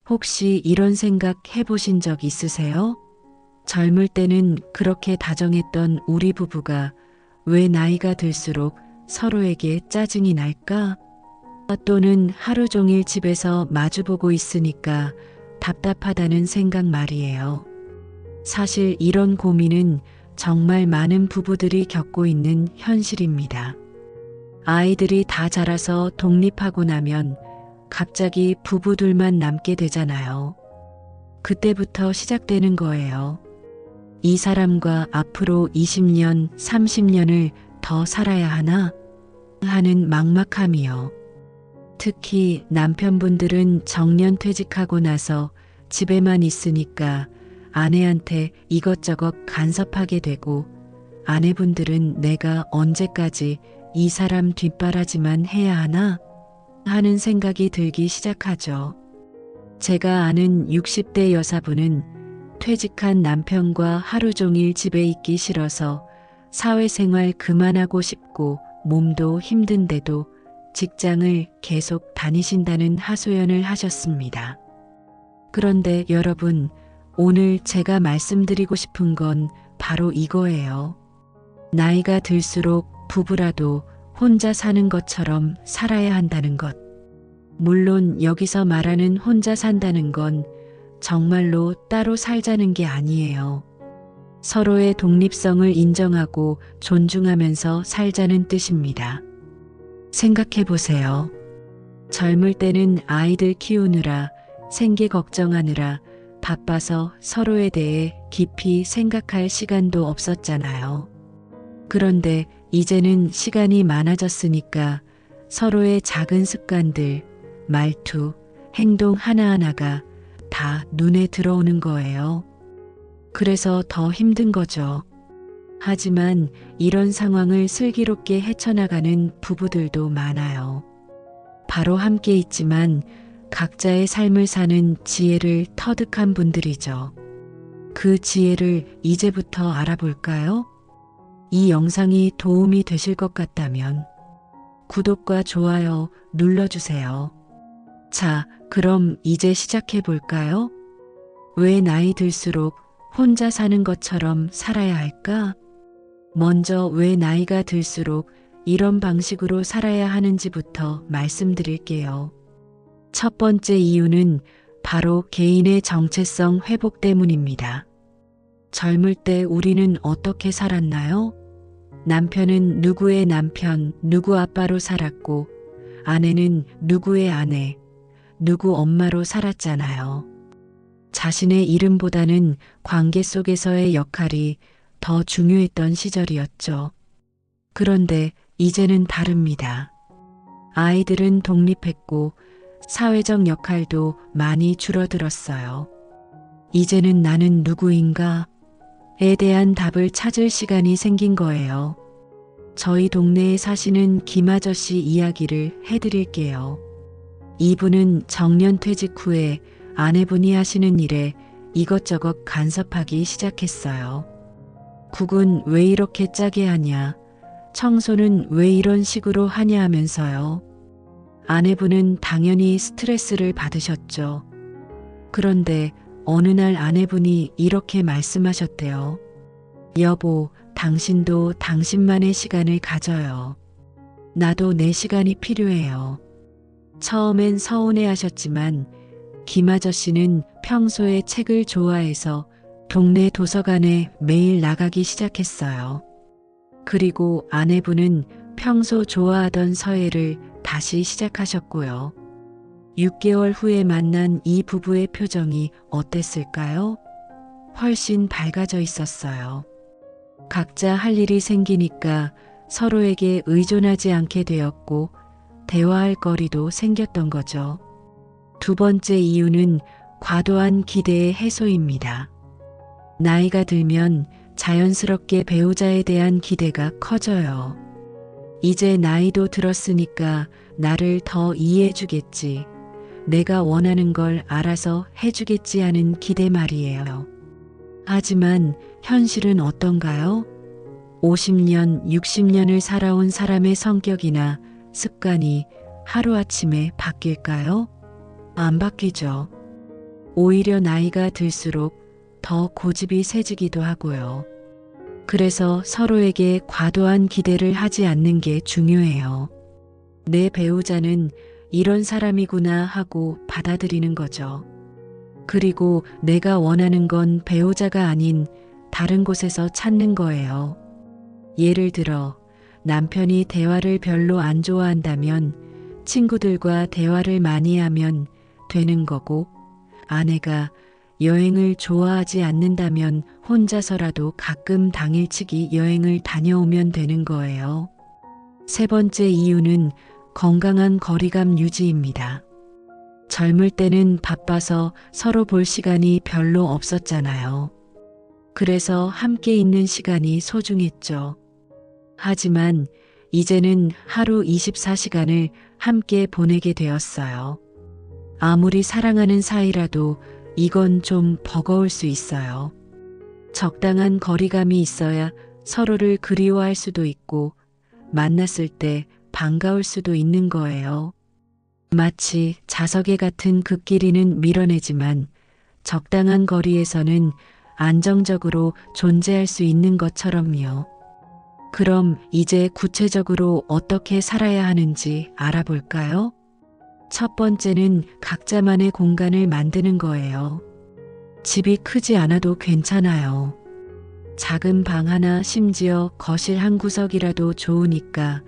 혹시 이런 생각 해보신 적 있으세요? 젊을 때는 그렇게 다정했던 우리 부부가 왜 나이가 들수록 서로에게 짜증이 날까? 또는 하루 종일 집에서 마주보고 있으니까 답답하다는 생각 말이에요. 사실 이런 고민은 정말 많은 부부들이 겪고 있는 현실입니다. 아이들이 다 자라서 독립하고 나면 갑자기 부부들만 남게 되잖아요. 그때부터 시작되는 거예요. 이 사람과 앞으로 20년, 30년을 더 살아야 하나? 하는 막막함이요. 특히 남편분들은 정년 퇴직하고 나서 집에만 있으니까 아내한테 이것저것 간섭하게 되고, 아내분들은 내가 언제까지 이 사람 뒷바라지만 해야 하나? 하는 생각이 들기 시작하죠. 제가 아는 60대 여사분은 퇴직한 남편과 하루 종일 집에 있기 싫어서 사회생활 그만하고 싶고 몸도 힘든데도 직장을 계속 다니신다는 하소연을 하셨습니다. 그런데 여러분, 오늘 제가 말씀드리고 싶은 건 바로 이거예요. 나이가 들수록 부부라도 혼자 사는 것처럼 살아야 한다는 것. 물론 여기서 말하는 혼자 산다는 건 정말로 따로 살자는 게 아니에요. 서로의 독립성을 인정하고 존중하면서 살자는 뜻입니다. 생각해 보세요. 젊을 때는 아이들 키우느라, 생계 걱정하느라 바빠서 서로에 대해 깊이 생각할 시간도 없었잖아요. 그런데 이제는 시간이 많아졌으니까 서로의 작은 습관들, 말투, 행동 하나하나가 다 눈에 들어오는 거예요. 그래서 더 힘든 거죠. 하지만 이런 상황을 슬기롭게 헤쳐나가는 부부들도 많아요. 바로 함께 있지만 각자의 삶을 사는 지혜를 터득한 분들이죠. 그 지혜를 이제부터 알아볼까요? 이 영상이 도움이 되실 것 같다면 구독과 좋아요 눌러주세요. 자, 그럼 이제 시작해 볼까요? 왜 나이 들수록 혼자 사는 것처럼 살아야 할까? 먼저 왜 나이가 들수록 이런 방식으로 살아야 하는지부터 말씀드릴게요. 첫 번째 이유는 바로 개인의 정체성 회복 때문입니다. 젊을 때 우리는 어떻게 살았나요? 남편은 누구의 남편, 누구 아빠로 살았고, 아내는 누구의 아내, 누구 엄마로 살았잖아요. 자신의 이름보다는 관계 속에서의 역할이 더 중요했던 시절이었죠. 그런데 이제는 다릅니다. 아이들은 독립했고 사회적 역할도 많이 줄어들었어요. 이제는 나는 누구인가? 에 대한 답을 찾을 시간이 생긴 거예요. 저희 동네에 사시는 김 아저씨 이야기를 해드릴게요. 이분은 정년 퇴직 후에 아내분이 하시는 일에 이것저것 간섭하기 시작했어요. 국은 왜 이렇게 짜게 하냐? 청소는 왜 이런 식으로 하냐 하면서요. 아내분은 당연히 스트레스를 받으셨죠. 그런데 어느 날 아내분이 이렇게 말씀하셨대요. 여보, 당신도 당신만의 시간을 가져요. 나도 내 시간이 필요해요. 처음엔 서운해 하셨지만 김 아저씨는 평소에 책을 좋아해서 동네 도서관에 매일 나가기 시작했어요. 그리고 아내분은 평소 좋아하던 서예를 다시 시작하셨고요. 6개월 후에 만난 이 부부의 표정이 어땠을까요? 훨씬 밝아져 있었어요. 각자 할 일이 생기니까 서로에게 의존하지 않게 되었고 대화할 거리도 생겼던 거죠. 두 번째 이유는 과도한 기대의 해소입니다. 나이가 들면 자연스럽게 배우자에 대한 기대가 커져요. 이제 나이도 들었으니까 나를 더 이해해주겠지. 내가 원하는 걸 알아서 해주겠지 하는 기대 말이에요. 하지만 현실은 어떤가요? 50년, 60년을 살아온 사람의 성격이나 습관이 하루아침에 바뀔까요? 안 바뀌죠. 오히려 나이가 들수록 더 고집이 세지기도 하고요. 그래서 서로에게 과도한 기대를 하지 않는 게 중요해요. 내 배우자는 이런 사람이구나 하고 받아들이는 거죠. 그리고 내가 원하는 건 배우자가 아닌 다른 곳에서 찾는 거예요. 예를 들어 남편이 대화를 별로 안 좋아한다면 친구들과 대화를 많이 하면 되는 거고, 아내가 여행을 좋아하지 않는다면 혼자서라도 가끔 당일치기 여행을 다녀오면 되는 거예요. 세 번째 이유는 건강한 거리감 유지입니다. 젊을 때는 바빠서 서로 볼 시간이 별로 없었잖아요. 그래서 함께 있는 시간이 소중했죠. 하지만 이제는 하루 24시간을 함께 보내게 되었어요. 아무리 사랑하는 사이라도 이건 좀 버거울 수 있어요. 적당한 거리감이 있어야 서로를 그리워할 수도 있고 만났을 때 반가울 수도 있는 거예요. 마치 자석에 같은 극끼리는 밀어내지만 적당한 거리에서는 안정적으로 존재할 수 있는 것처럼요. 그럼 이제 구체적으로 어떻게 살아야 하는지 알아볼까요? 첫 번째는 각자만의 공간을 만드는 거예요. 집이 크지 않아도 괜찮아요. 작은 방 하나, 심지어 거실 한 구석이라도 좋으니까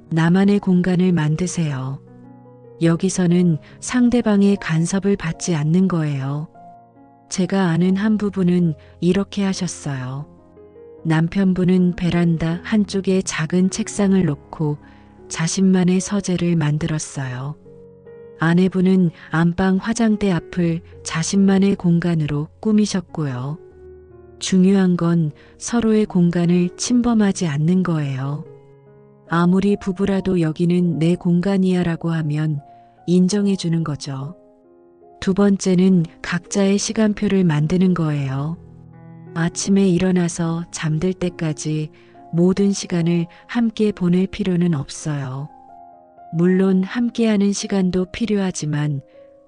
나만의 공간을 만드세요. 여기서는 상대방의 간섭을 받지 않는 거예요. 제가 아는 한 부부는 이렇게 하셨어요. 남편분은 베란다 한쪽에 작은 책상을 놓고 자신만의 서재를 만들었어요. 아내분은 안방 화장대 앞을 자신만의 공간으로 꾸미셨고요. 중요한 건 서로의 공간을 침범하지 않는 거예요. 아무리 부부라도 여기는 내 공간이야 라고 하면 인정해 주는 거죠. 두 번째는 각자의 시간표를 만드는 거예요. 아침에 일어나서 잠들 때까지 모든 시간을 함께 보낼 필요는 없어요. 물론 함께하는 시간도 필요하지만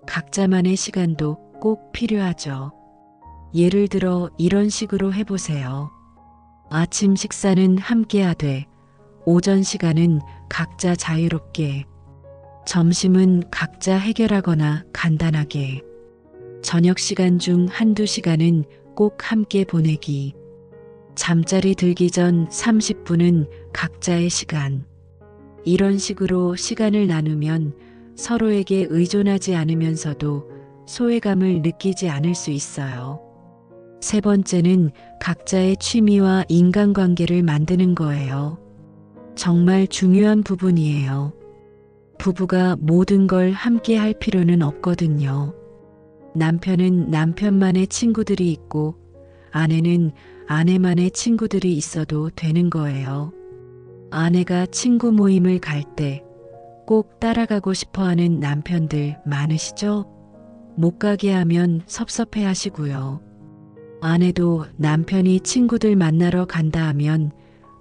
각자만의 시간도 꼭 필요하죠. 예를 들어 이런 식으로 해보세요. 아침 식사는 함께하되 오전 시간은 각자 자유롭게, 점심은 각자 해결하거나 간단하게, 저녁 시간 중 한두 시간은 꼭 함께 보내기, 잠자리 들기 전 30분은 각자의 시간. 이런 식으로 시간을 나누면 서로에게 의존하지 않으면서도 소외감을 느끼지 않을 수 있어요. 세 번째는 각자의 취미와 인간관계를 만드는 거예요. 정말 중요한 부분이에요. 부부가 모든 걸 함께 할 필요는 없거든요. 남편은 남편만의 친구들이 있고 아내는 아내만의 친구들이 있어도 되는 거예요. 아내가 친구 모임을 갈 때 꼭 따라가고 싶어 하는 남편들 많으시죠? 못 가게 하면 섭섭해 하시고요. 아내도 남편이 친구들 만나러 간다 하면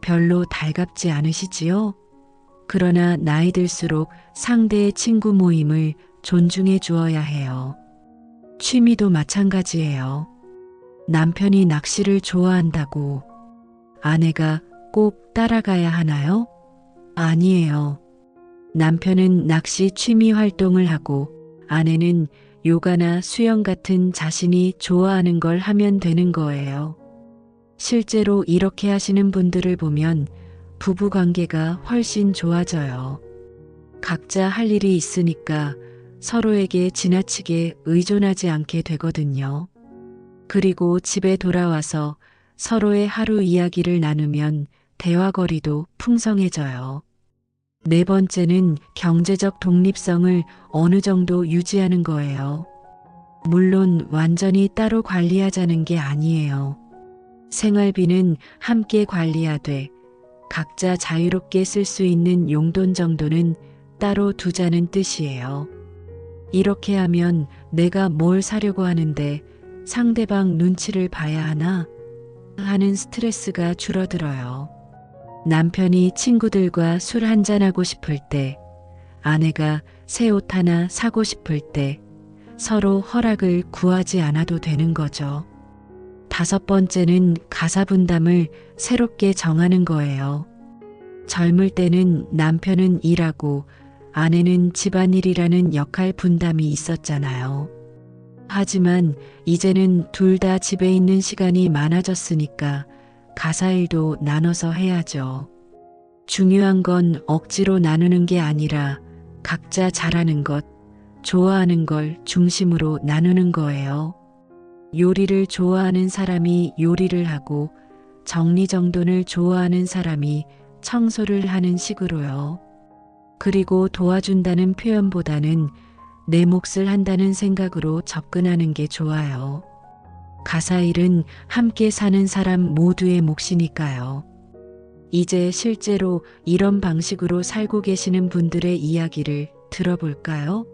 별로 달갑지 않으시지요? 그러나 나이 들수록 상대의 친구 모임을 존중해 주어야 해요. 취미도 마찬가지예요. 남편이 낚시를 좋아한다고 아내가 꼭 따라가야 하나요? 아니에요. 남편은 낚시 취미 활동을 하고 아내는 요가나 수영 같은 자신이 좋아하는 걸 하면 되는 거예요. 실제로 이렇게 하시는 분들을 보면 부부 관계가 훨씬 좋아져요. 각자 할 일이 있으니까 서로에게 지나치게 의존하지 않게 되거든요. 그리고 집에 돌아와서 서로의 하루 이야기를 나누면 대화거리도 풍성해져요. 네 번째는 경제적 독립성을 어느 정도 유지하는 거예요. 물론 완전히 따로 관리하자는 게 아니에요. 생활비는 함께 관리하되 각자 자유롭게 쓸 수 있는 용돈 정도는 따로 두자는 뜻이에요. 이렇게 하면 내가 뭘 사려고 하는데 상대방 눈치를 봐야 하나 하는 스트레스가 줄어들어요. 남편이 친구들과 술 한잔하고 싶을 때, 아내가 새 옷 하나 사고 싶을 때 서로 허락을 구하지 않아도 되는 거죠. 다섯 번째는 가사 분담을 새롭게 정하는 거예요. 젊을 때는 남편은 일하고 아내는 집안일이라는 역할 분담이 있었잖아요. 하지만 이제는 둘 다 집에 있는 시간이 많아졌으니까 가사일도 나눠서 해야죠. 중요한 건 억지로 나누는 게 아니라 각자 잘하는 것, 좋아하는 걸 중심으로 나누는 거예요. 요리를 좋아하는 사람이 요리를 하고 정리정돈을 좋아하는 사람이 청소를 하는 식으로요. 그리고 도와준다는 표현보다는 내 몫을 한다는 생각으로 접근하는 게 좋아요. 가사일은 함께 사는 사람 모두의 몫이니까요. 이제 실제로 이런 방식으로 살고 계시는 분들의 이야기를 들어볼까요?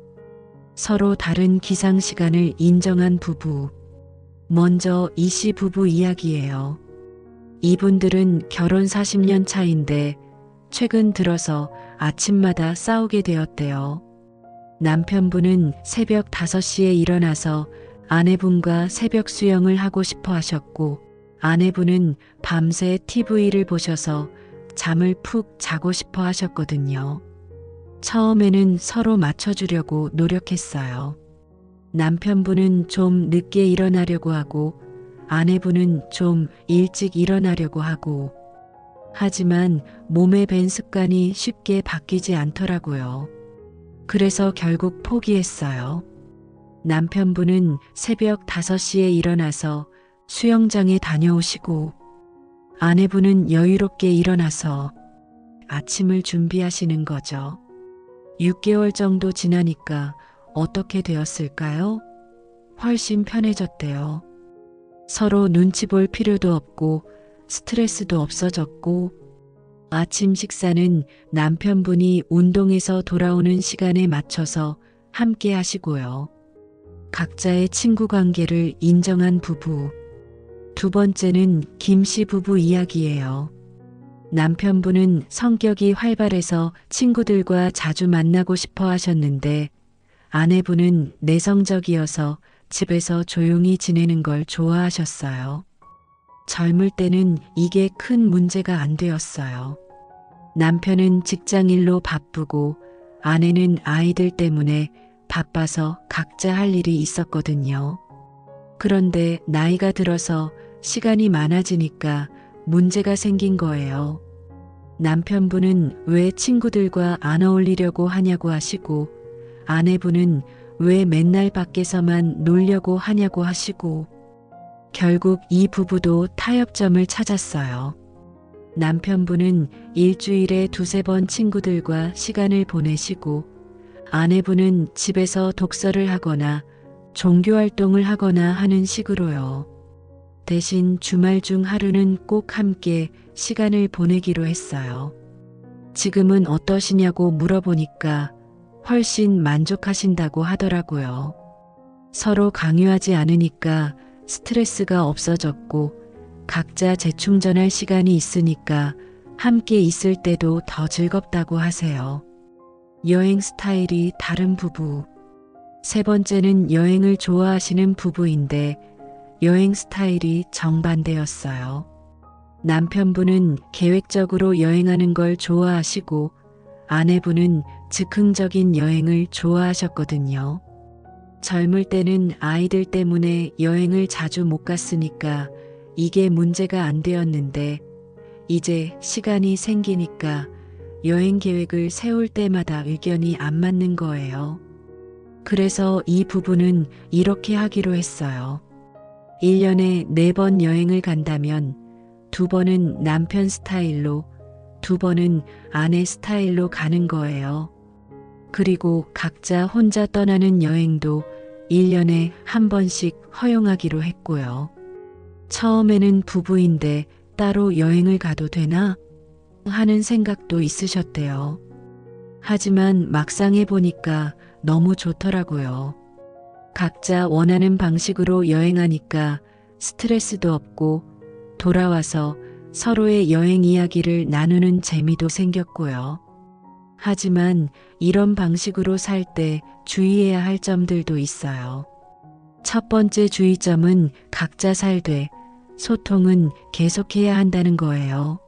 서로 다른 기상 시간을 인정한 부부. 먼저 이씨 부부 이야기예요. 이분들은 결혼 40년 차인데 최근 들어서 아침마다 싸우게 되었대요. 남편분은 새벽 5시에 일어나서 아내분과 새벽 수영을 하고 싶어 하셨고, 아내분은 밤새 TV를 보셔서 잠을 푹 자고 싶어 하셨거든요. 처음에는 서로 맞춰주려고 노력했어요. 남편분은 좀 늦게 일어나려고 하고, 아내분은 좀 일찍 일어나려고 하고, 하지만 몸에 밴 습관이 쉽게 바뀌지 않더라고요. 그래서 결국 포기했어요. 남편분은 새벽 5시에 일어나서 수영장에 다녀오시고, 아내분은 여유롭게 일어나서 아침을 준비하시는 거죠. 6개월 정도 지나니까 어떻게 되었을까요? 훨씬 편해졌대요. 서로 눈치 볼 필요도 없고 스트레스도 없어졌고, 아침 식사는 남편분이 운동에서 돌아오는 시간에 맞춰서 함께 하시고요. 각자의 친구 관계를 인정한 부부. 두 번째는 김씨 부부 이야기예요. 남편분은 성격이 활발해서 친구들과 자주 만나고 싶어 하셨는데, 아내분은 내성적이어서 집에서 조용히 지내는 걸 좋아하셨어요. 젊을 때는 이게 큰 문제가 안 되었어요. 남편은 직장일로 바쁘고 아내는 아이들 때문에 바빠서 각자 할 일이 있었거든요. 그런데 나이가 들어서 시간이 많아지니까 문제가 생긴 거예요. 남편분은 왜 친구들과 안 어울리려고 하냐고 하시고, 아내분은 왜 맨날 밖에서만 놀려고 하냐고 하시고, 결국 이 부부도 타협점을 찾았어요. 남편분은 일주일에 2-3번 친구들과 시간을 보내시고, 아내분은 집에서 독서를 하거나 종교활동을 하거나 하는 식으로요. 대신 주말 중 하루는 꼭 함께 시간을 보내기로 했어요. 지금은 어떠시냐고 물어보니까 훨씬 만족하신다고 하더라고요. 서로 강요하지 않으니까 스트레스가 없어졌고, 각자 재충전할 시간이 있으니까 함께 있을 때도 더 즐겁다고 하세요. 여행 스타일이 다른 부부. 세 번째는 여행을 좋아하시는 부부인데 여행 스타일이 정반대였어요. 남편분은 계획적으로 여행하는 걸 좋아하시고, 아내분은 즉흥적인 여행을 좋아하셨거든요. 젊을 때는 아이들 때문에 여행을 자주 못 갔으니까 이게 문제가 안 되었는데, 이제 시간이 생기니까 여행 계획을 세울 때마다 의견이 안 맞는 거예요. 그래서 이 부부는 이렇게 하기로 했어요. 1년에 4번 여행을 간다면 2번은 남편 스타일로, 2번은 아내 스타일로 가는 거예요. 그리고 각자 혼자 떠나는 여행도 1년에 1번씩 허용하기로 했고요. 처음에는 부부인데 따로 여행을 가도 되나? 하는 생각도 있으셨대요. 하지만 막상 해보니까 너무 좋더라고요. 각자 원하는 방식으로 여행하니까 스트레스도 없고, 돌아와서 서로의 여행 이야기를 나누는 재미도 생겼고요. 하지만 이런 방식으로 살 때 주의해야 할 점들도 있어요. 첫 번째 주의점은 각자 살되 소통은 계속해야 한다는 거예요.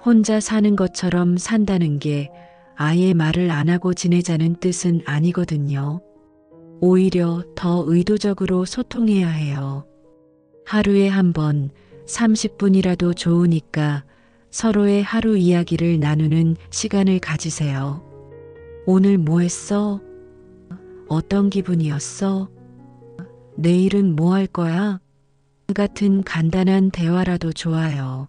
혼자 사는 것처럼 산다는 게 아예 말을 안 하고 지내자는 뜻은 아니거든요. 오히려 더 의도적으로 소통해야 해요. 하루에 한 번 30분이라도 좋으니까 서로의 하루 이야기를 나누는 시간을 가지세요. 오늘 뭐 했어? 어떤 기분이었어? 내일은 뭐 할 거야? 같은 간단한 대화라도 좋아요.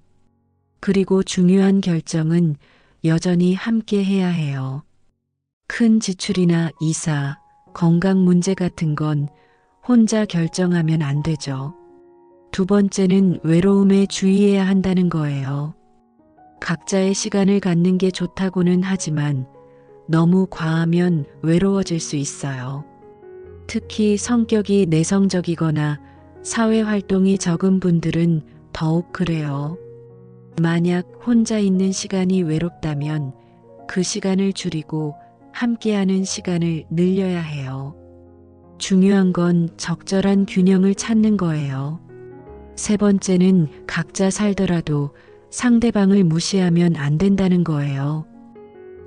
그리고 중요한 결정은 여전히 함께 해야 해요. 큰 지출이나 이사, 건강 문제 같은 건 혼자 결정하면 안 되죠. 두 번째는 외로움에 주의해야 한다는 거예요. 각자의 시간을 갖는 게 좋다고는 하지만 너무 과하면 외로워질 수 있어요. 특히 성격이 내성적이거나 사회 활동이 적은 분들은 더욱 그래요. 만약 혼자 있는 시간이 외롭다면 그 시간을 줄이고 함께하는 시간을 늘려야 해요. 중요한 건 적절한 균형을 찾는 거예요. 세 번째는 각자 살더라도 상대방을 무시하면 안 된다는 거예요.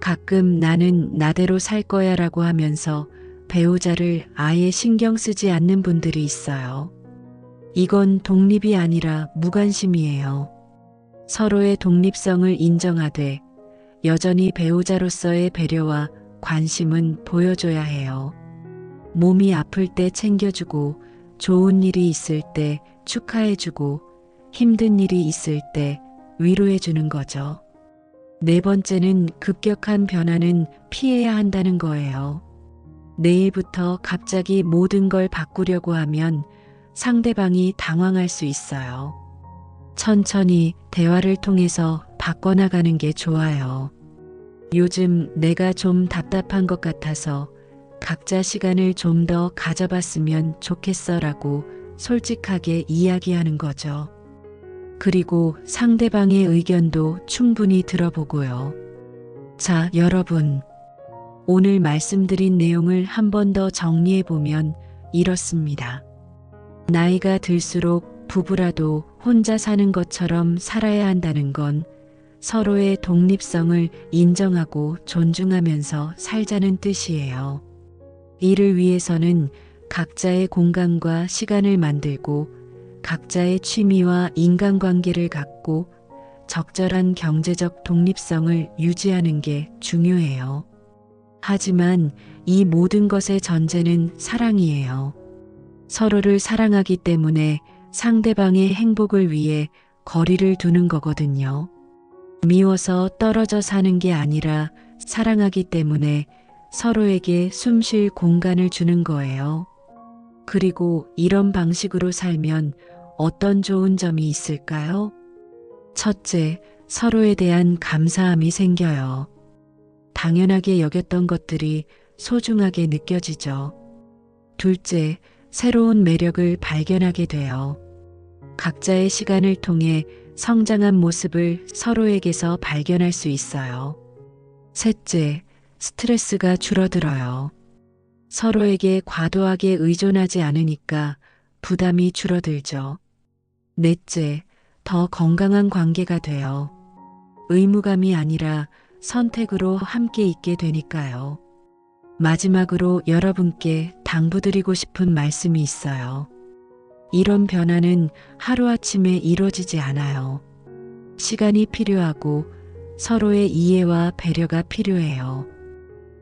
가끔 나는 나대로 살 거야 라고 하면서 배우자를 아예 신경 쓰지 않는 분들이 있어요. 이건 독립이 아니라 무관심이에요. 서로의 독립성을 인정하되 여전히 배우자로서의 배려와 관심은 보여줘야 해요. 몸이 아플 때 챙겨주고 좋은 일이 있을 때 축하해주고 힘든 일이 있을 때 위로해주는 거죠. 네 번째는 급격한 변화는 피해야 한다는 거예요. 내일부터 갑자기 모든 걸 바꾸려고 하면 상대방이 당황할 수 있어요. 천천히 대화를 통해서 바꿔나가는 게 좋아요. 요즘 내가 좀 답답한 것 같아서 각자 시간을 좀 더 가져봤으면 좋겠어라고 솔직하게 이야기하는 거죠. 그리고 상대방의 의견도 충분히 들어보고요. 자, 여러분. 오늘 말씀드린 내용을 한 번 더 정리해 보면 이렇습니다. 나이가 들수록 부부라도 혼자 사는 것처럼 살아야 한다는 건 서로의 독립성을 인정하고 존중하면서 살자는 뜻이에요. 이를 위해서는 각자의 공간과 시간을 만들고 각자의 취미와 인간관계를 갖고 적절한 경제적 독립성을 유지하는 게 중요해요. 하지만 이 모든 것의 전제는 사랑이에요. 서로를 사랑하기 때문에 상대방의 행복을 위해 거리를 두는 거거든요. 미워서 떨어져 사는 게 아니라 사랑하기 때문에 서로에게 숨 쉴 공간을 주는 거예요. 그리고 이런 방식으로 살면 어떤 좋은 점이 있을까요? 첫째, 서로에 대한 감사함이 생겨요. 당연하게 여겼던 것들이 소중하게 느껴지죠. 둘째, 새로운 매력을 발견하게 돼요. 각자의 시간을 통해 성장한 모습을 서로에게서 발견할 수 있어요. 셋째, 스트레스가 줄어들어요. 서로에게 과도하게 의존하지 않으니까 부담이 줄어들죠. 넷째, 더 건강한 관계가 돼요. 의무감이 아니라 선택으로 함께 있게 되니까요. 마지막으로 여러분께 당부드리고 싶은 말씀이 있어요. 이런 변화는 하루아침에 이루어지지 않아요. 시간이 필요하고 서로의 이해와 배려가 필요해요.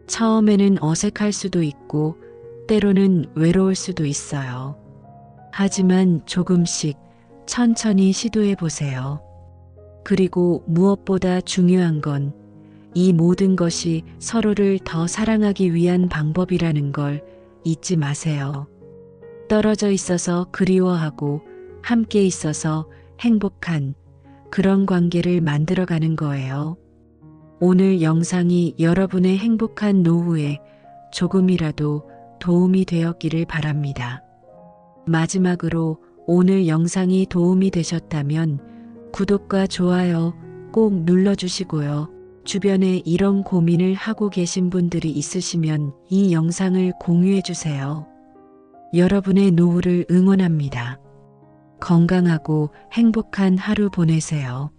처음에는 어색할 수도 있고 때로는 외로울 수도 있어요. 하지만 조금씩 천천히 시도해 보세요. 그리고 무엇보다 중요한 건 이 모든 것이 서로를 더 사랑하기 위한 방법이라는 걸 잊지 마세요. 떨어져 있어서 그리워하고 함께 있어서 행복한 그런 관계를 만들어가는 거예요. 오늘 영상이 여러분의 행복한 노후에 조금이라도 도움이 되었기를 바랍니다. 마지막으로 오늘 영상이 도움이 되셨다면 구독과 좋아요 꼭 눌러주시고요. 주변에 이런 고민을 하고 계신 분들이 있으시면 이 영상을 공유해 주세요. 여러분의 노후를 응원합니다. 건강하고 행복한 하루 보내세요.